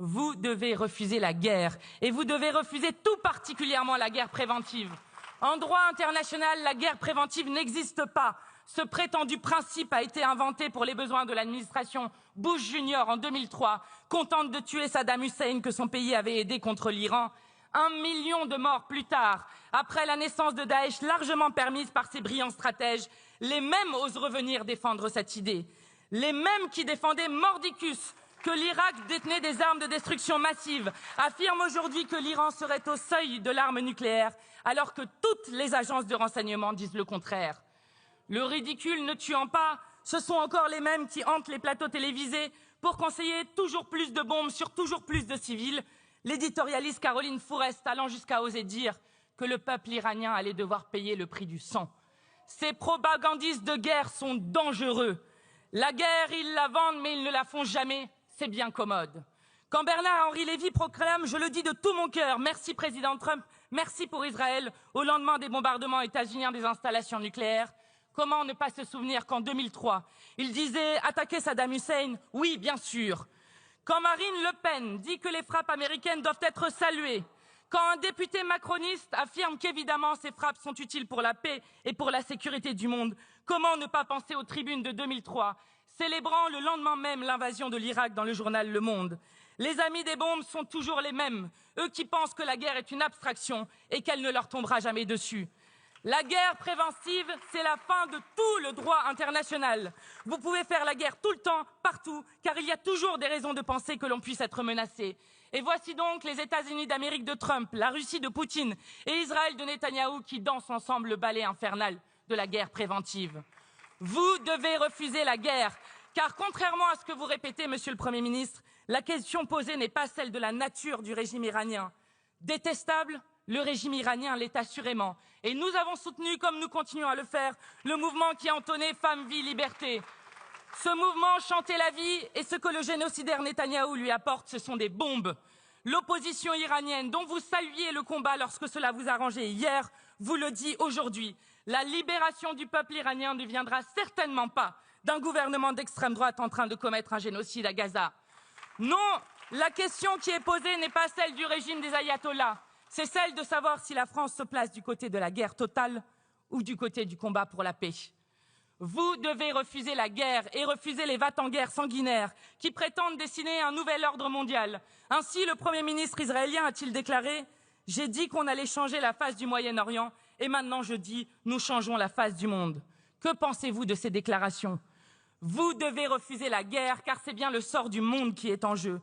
Vous devez refuser la guerre, et vous devez refuser tout particulièrement la guerre préventive. En droit international, la guerre préventive n'existe pas. Ce prétendu principe a été inventé pour les besoins de l'administration Bush Junior en 2003, contente de tuer Saddam Hussein que son pays avait aidé contre l'Iran. 1 million de morts plus tard, après la naissance de Daesh largement permise par ses brillants stratèges, les mêmes osent revenir défendre cette idée. Les mêmes qui défendaient mordicus que l'Irak détenait des armes de destruction massive, affirment aujourd'hui que l'Iran serait au seuil de l'arme nucléaire, alors que toutes les agences de renseignement disent le contraire. Le ridicule ne tuant pas, ce sont encore les mêmes qui hantent les plateaux télévisés pour conseiller toujours plus de bombes sur toujours plus de civils, l'éditorialiste Caroline Fourest allant jusqu'à oser dire que le peuple iranien allait devoir payer le prix du sang. Ces propagandistes de guerre sont dangereux. La guerre, ils la vendent, mais ils ne la font jamais. C'est bien commode. Quand Bernard-Henri Lévy proclame, je le dis de tout mon cœur, merci président Trump, merci pour Israël, au lendemain des bombardements états-uniens des installations nucléaires, comment ne pas se souvenir qu'en 2003, il disait attaquer Saddam Hussein, oui, bien sûr. Quand Marine Le Pen dit que les frappes américaines doivent être saluées, quand un député macroniste affirme qu'évidemment ces frappes sont utiles pour la paix et pour la sécurité du monde, comment ne pas penser aux tribunes de 2003, célébrant le lendemain même l'invasion de l'Irak dans le journal Le Monde. Les amis des bombes sont toujours les mêmes, eux qui pensent que la guerre est une abstraction et qu'elle ne leur tombera jamais dessus. La guerre préventive, c'est la fin de tout le droit international. Vous pouvez faire la guerre tout le temps, partout, car il y a toujours des raisons de penser que l'on puisse être menacé. Et voici donc les États-Unis d'Amérique de Trump, la Russie de Poutine et Israël de Netanyahou qui dansent ensemble le ballet infernal de la guerre préventive. Vous devez refuser la guerre, car contrairement à ce que vous répétez, Monsieur le Premier ministre, la question posée n'est pas celle de la nature du régime iranien. Détestable, le régime iranien l'est assurément. Et nous avons soutenu, comme nous continuons à le faire, le mouvement qui entonnait Femme, Vie, Liberté. Ce mouvement chantait la vie et ce que le génocidaire Netanyahou lui apporte, ce sont des bombes. L'opposition iranienne, dont vous saluiez le combat lorsque cela vous arrangeait hier, vous le dit aujourd'hui. La libération du peuple iranien ne viendra certainement pas d'un gouvernement d'extrême droite en train de commettre un génocide à Gaza. Non, la question qui est posée n'est pas celle du régime des ayatollahs, c'est celle de savoir si la France se place du côté de la guerre totale ou du côté du combat pour la paix. Vous devez refuser la guerre et refuser les va-t-en-guerre sanguinaires qui prétendent dessiner un nouvel ordre mondial. Ainsi, le Premier ministre israélien a-t-il déclaré « J'ai dit qu'on allait changer la face du Moyen-Orient et maintenant je dis « Nous changeons la face du monde ». Que pensez-vous de ces déclarations? Vous devez refuser la guerre car c'est bien le sort du monde qui est en jeu.